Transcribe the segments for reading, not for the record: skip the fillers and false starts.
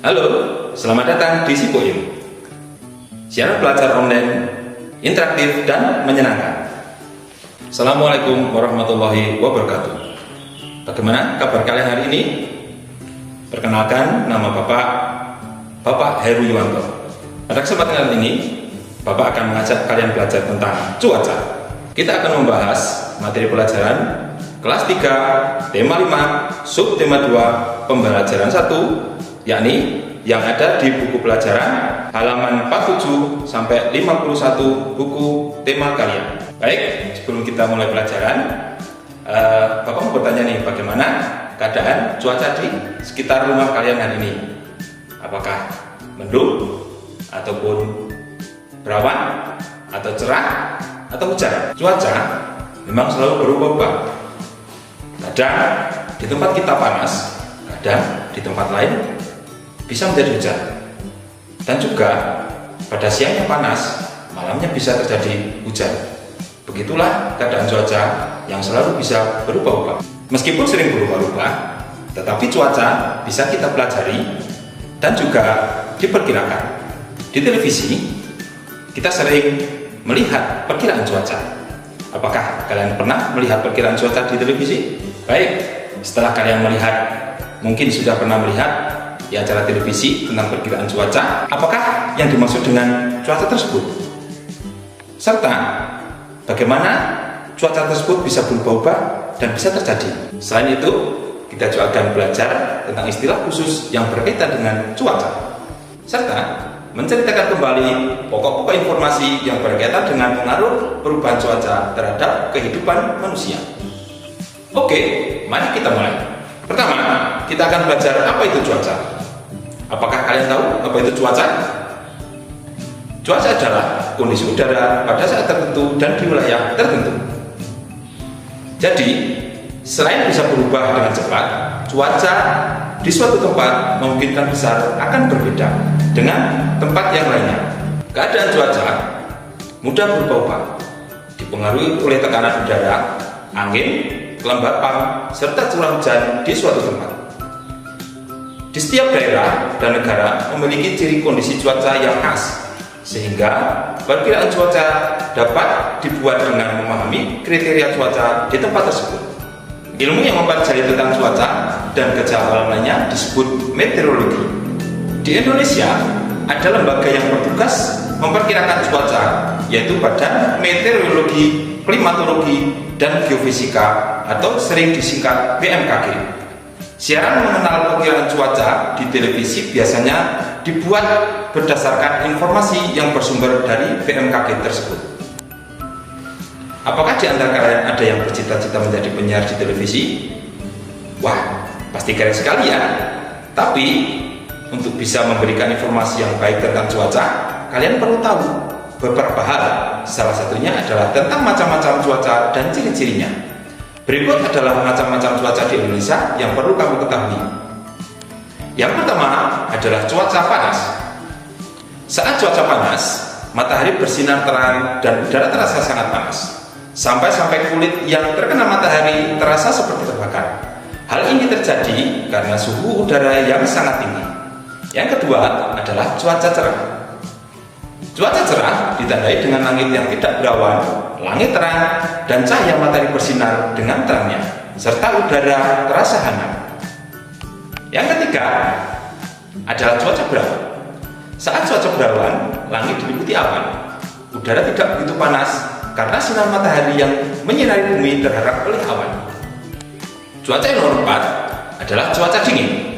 Halo, selamat datang di Sipoim. Siaran belajar online, interaktif dan menyenangkan. Assalamualaikum warahmatullahi wabarakatuh. Bagaimana kabar kalian hari ini? Perkenalkan, nama Bapak Heru Yuwanto. Pada kesempatan kali ini, Bapak akan mengajak kalian belajar tentang cuaca. Kita akan membahas materi pelajaran kelas 3, tema 5, subtema 2, pembelajaran 1, yakni yang ada di buku pelajaran halaman 47 sampai 51 buku tema kalian. Baik, sebelum kita mulai pelajaran, Bapak mau bertanya nih, bagaimana keadaan cuaca di sekitar rumah kalian hari ini? Apakah mendung, ataupun berawan, atau cerah, atau hujan? Cuaca memang selalu berubah-ubah. Kadang di tempat kita panas, kadang di tempat lain bisa menjadi hujan. Dan juga pada siangnya panas, malamnya bisa terjadi hujan. Begitulah keadaan cuaca yang selalu bisa berubah-ubah. Meskipun sering berubah-ubah, tetapi cuaca bisa kita pelajari dan juga diperkirakan. Di televisi, kita sering melihat perkiraan cuaca. Apakah kalian pernah melihat perkiraan cuaca di televisi? Baik, setelah kalian melihat, mungkin sudah pernah melihat di acara televisi tentang perkiraan cuaca, apakah yang dimaksud dengan cuaca tersebut? Serta bagaimana cuaca tersebut bisa berubah-ubah dan bisa terjadi. Selain itu, kita juga akan belajar tentang istilah khusus yang berkaitan dengan cuaca, serta menceritakan kembali pokok-pokok informasi yang berkaitan dengan pengaruh perubahan cuaca terhadap kehidupan manusia. Oke, mari kita mulai. Pertama, kita akan belajar apa itu cuaca. Apakah kalian tahu apa itu cuaca? Cuaca adalah kondisi udara pada saat tertentu dan di wilayah tertentu. Jadi, selain bisa berubah dengan cepat, cuaca di suatu tempat memungkinkan besar akan berbeda dengan tempat yang lainnya. Keadaan cuaca mudah berubah-ubah, dipengaruhi oleh tekanan udara, angin, kelembapan, serta curah hujan di suatu tempat. Di setiap daerah dan negara memiliki ciri kondisi cuaca yang khas, sehingga perkiraan cuaca dapat dibuat dengan memahami kriteria cuaca di tempat tersebut. Ilmu yang mempelajari tentang cuaca dan gejala alam lainnya disebut meteorologi. Di Indonesia, ada lembaga yang bertugas memperkirakan cuaca, yaitu Badan Meteorologi, Klimatologi, dan Geofisika atau sering disingkat BMKG. Siaran mengenal perkiraan cuaca di televisi biasanya dibuat berdasarkan informasi yang bersumber dari BMKG tersebut. Apakah di antara kalian ada yang bercita-cita menjadi penyiar di televisi? Wah, pasti keren sekali ya. Tapi untuk bisa memberikan informasi yang baik tentang cuaca, kalian perlu tahu beberapa hal. Salah satunya adalah tentang macam-macam cuaca dan ciri-cirinya. Berikut adalah macam-macam cuaca di Indonesia yang perlu kamu ketahui. Yang pertama adalah cuaca panas. Saat cuaca panas, matahari bersinar terang dan udara terasa sangat panas. Sampai-sampai kulit yang terkena matahari terasa seperti terbakar. Hal ini terjadi karena suhu udara yang sangat tinggi. Yang kedua adalah cuaca cerah. Cuaca cerah ditandai dengan langit yang tidak berawan, langit terang, dan cahaya matahari bersinar dengan terangnya, serta udara terasa hangat. Yang ketiga adalah cuaca berawan. Saat cuaca berawan, langit diliputi awan. Udara tidak begitu panas karena sinar matahari yang menyinari bumi terharap oleh awan. Cuaca yang nomor 4 adalah cuaca dingin.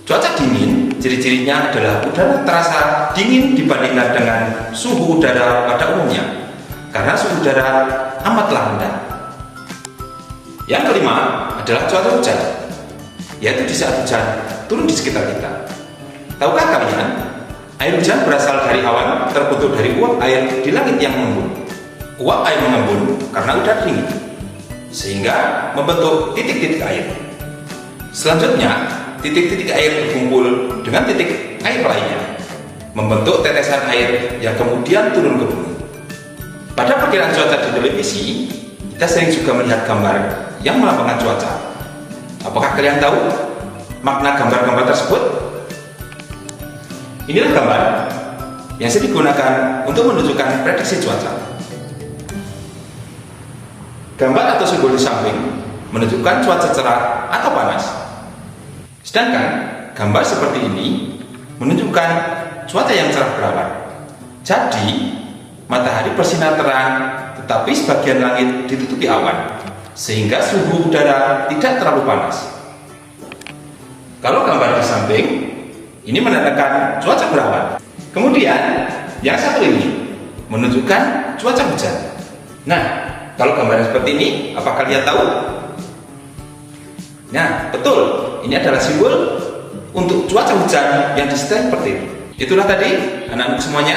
Cuaca dingin, ciri-cirinya adalah udara terasa dingin dibandingkan dengan suhu udara pada umumnya, karena suhu udara amatlah rendah. Yang kelima adalah cuaca hujan, yaitu di saat hujan turun di sekitar kita. Tahukah kalian, air hujan berasal dari awan terbentuk dari uap air di langit yang mengembun. Uap air mengembun karena udara dingin, sehingga membentuk titik-titik air. Selanjutnya, titik-titik air berkumpul dengan titik air lainnya, membentuk tetesan air yang kemudian turun ke bumi. Pada perkiraan cuaca di televisi, kita sering juga melihat gambar yang melambangkan cuaca. Apakah kalian tahu makna gambar-gambar tersebut? Inilah gambar yang sering digunakan untuk menunjukkan prediksi cuaca. Gambar atau simbol di samping menunjukkan cuaca cerah atau panas. Sedangkan gambar seperti ini menunjukkan cuaca yang cerah berawan. Jadi, matahari bersinar terang, tetapi sebagian langit ditutupi awan, sehingga suhu udara tidak terlalu panas. Kalau gambar di samping, ini menandakan cuaca berawan. Kemudian, yang satu ini menunjukkan cuaca hujan. Nah, kalau gambar seperti ini, apa kalian tahu? Nah, betul, ini adalah simbol untuk cuaca hujan yang disertai petir. Itulah tadi, anak-anak semuanya,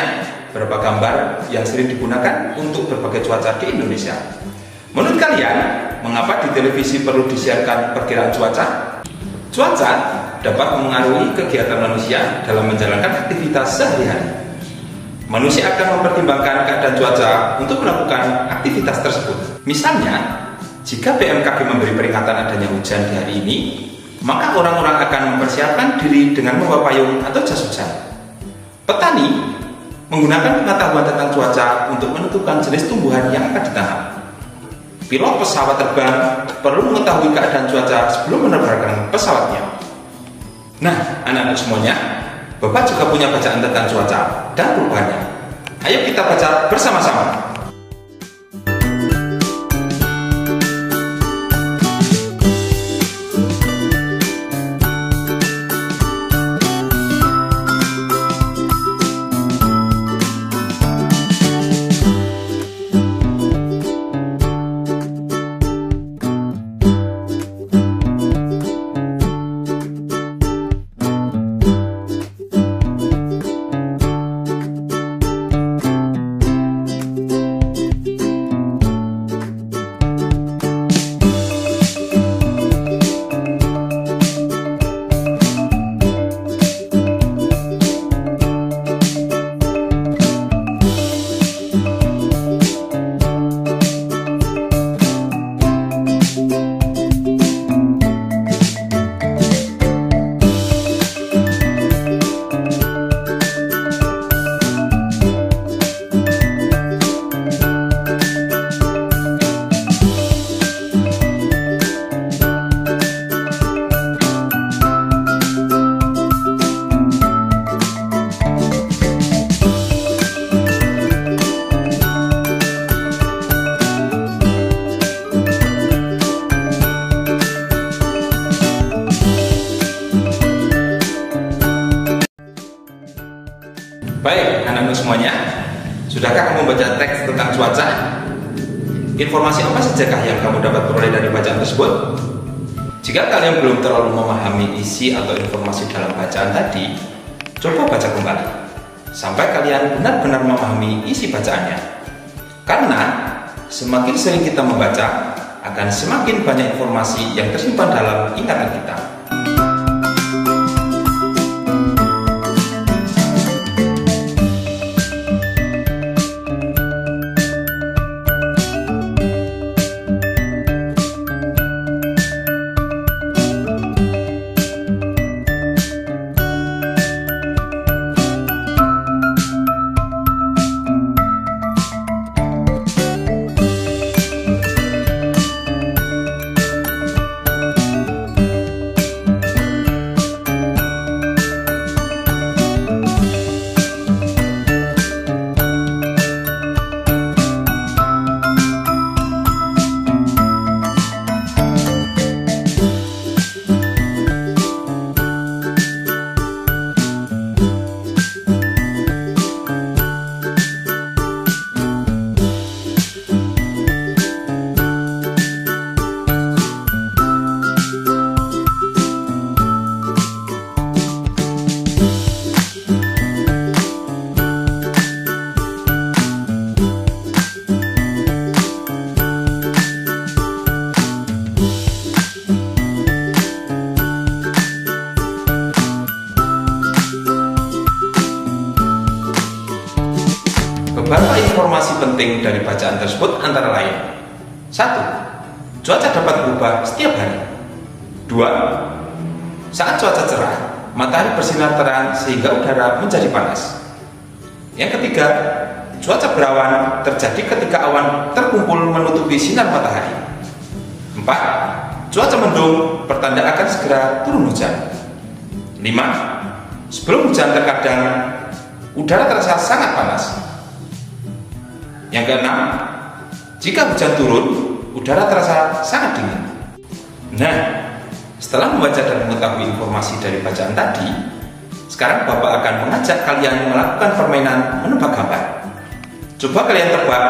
beberapa gambar yang sering digunakan untuk berbagai cuaca di Indonesia. Menurut kalian, mengapa di televisi perlu disiarkan perkiraan cuaca? Cuaca dapat mengaruhi kegiatan manusia dalam menjalankan aktivitas sehari-hari. Manusia akan mempertimbangkan keadaan cuaca untuk melakukan aktivitas tersebut. Misalnya, jika BMKG memberi peringatan adanya hujan di hari ini, maka orang-orang akan mempersiapkan diri dengan membawa payung atau jas hujan. Petani menggunakan pengetahuan tentang cuaca untuk menentukan jenis tumbuhan yang akan ditanam. Pilot pesawat terbang perlu mengetahui keadaan cuaca sebelum menerbangkan pesawatnya. Nah, anak-anak semuanya, Bapak juga punya bacaan tentang cuaca dan perubahannya. Ayo kita baca bersama-sama. Baik, anak-anak semuanya, sudahkah kamu membaca teks tentang cuaca? Informasi apa sajakah yang kamu dapat peroleh dari bacaan tersebut? Jika kalian belum terlalu memahami isi atau informasi dalam bacaan tadi, coba baca kembali sampai kalian benar-benar memahami isi bacaannya. Karena semakin sering kita membaca, akan semakin banyak informasi yang tersimpan dalam ingatan kita. Beberapa informasi penting dari bacaan tersebut antara lain: 1. Cuaca dapat berubah setiap hari. 2. Saat cuaca cerah, matahari bersinar terang sehingga udara menjadi panas. Yang ketiga, cuaca berawan terjadi ketika awan terkumpul menutupi sinar matahari. 4. Cuaca mendung pertanda akan segera turun hujan. 5. Sebelum hujan terkadang udara terasa sangat panas. Yang keenam, jika hujan turun, udara terasa sangat dingin. Nah, setelah membaca dan mengetahui informasi dari bacaan tadi, sekarang Bapak akan mengajak kalian melakukan permainan menebak gambar. Coba kalian tebak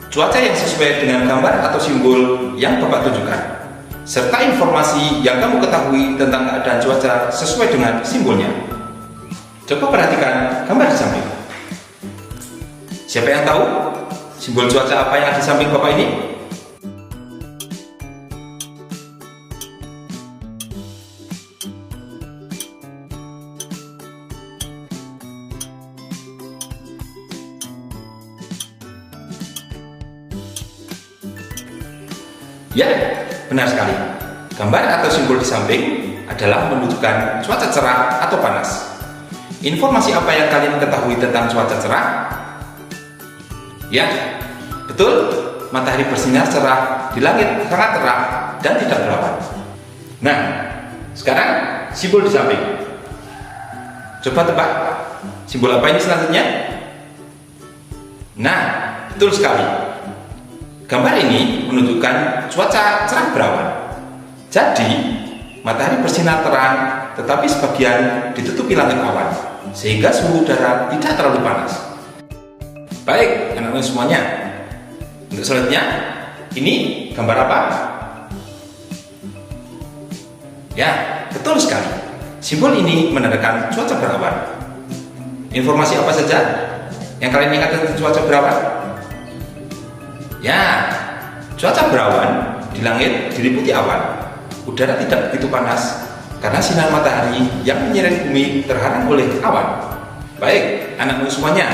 cuaca yang sesuai dengan gambar atau simbol yang Bapak tunjukkan, serta informasi yang kamu ketahui tentang keadaan cuaca sesuai dengan simbolnya. Coba perhatikan gambar di samping. Siapa yang tahu simbol cuaca apa yang ada di samping Bapak ini? Ya, benar sekali. Gambar atau simbol di samping adalah menunjukkan cuaca cerah atau panas. Informasi apa yang kalian ketahui tentang cuaca cerah? Ya, betul. Matahari bersinar cerah di langit sangat terang dan tidak berawan. Nah, sekarang simbol di samping. Coba tebak, simbol apa ini selanjutnya? Nah, betul sekali. Gambar ini menunjukkan cuaca cerah berawan. Jadi, matahari bersinar terang, tetapi sebagian ditutupi langit awan, sehingga suhu udara tidak terlalu panas. Baik, anak-anak semuanya. Untuk selanjutnya, ini gambar apa? Ya, betul sekali. Simbol ini menandakan cuaca berawan. Informasi apa saja yang kalian ingat tentang cuaca berawan? Ya, cuaca berawan di langit diliputi awan. Udara tidak begitu panas karena sinar matahari yang menyinari bumi terhalang oleh awan. Baik, anak-anak semuanya,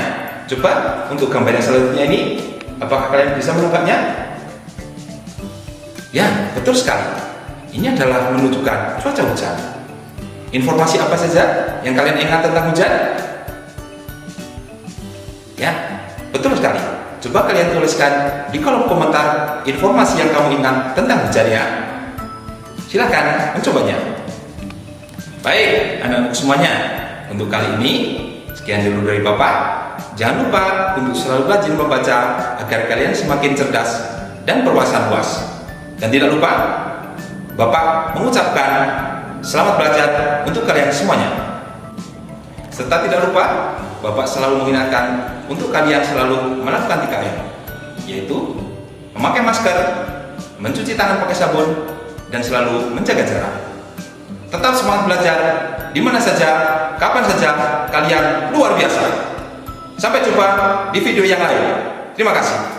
coba untuk gambar yang selanjutnya ini, apakah kalian bisa menebaknya? Ya, betul sekali. Ini adalah menunjukkan cuaca hujan. Informasi apa saja yang kalian ingat tentang hujan? Ya, betul sekali. Coba kalian tuliskan di kolom komentar informasi yang kamu ingat tentang hujan ya. Silahkan mencobanya. Baik, anak-anak semuanya, untuk kali ini sekian dulu dari Bapak. Jangan lupa untuk selalu rajin membaca agar kalian semakin cerdas dan berwawasan luas. Dan tidak lupa, Bapak mengucapkan selamat belajar untuk kalian semuanya. Serta tidak lupa, Bapak selalu mengingatkan untuk kalian selalu melakukan 3M, yaitu memakai masker, mencuci tangan pakai sabun, dan selalu menjaga jarak. Tetap semangat belajar, di mana saja, kapan saja, kalian luar biasa. Sampai jumpa di video yang lain. Terima kasih.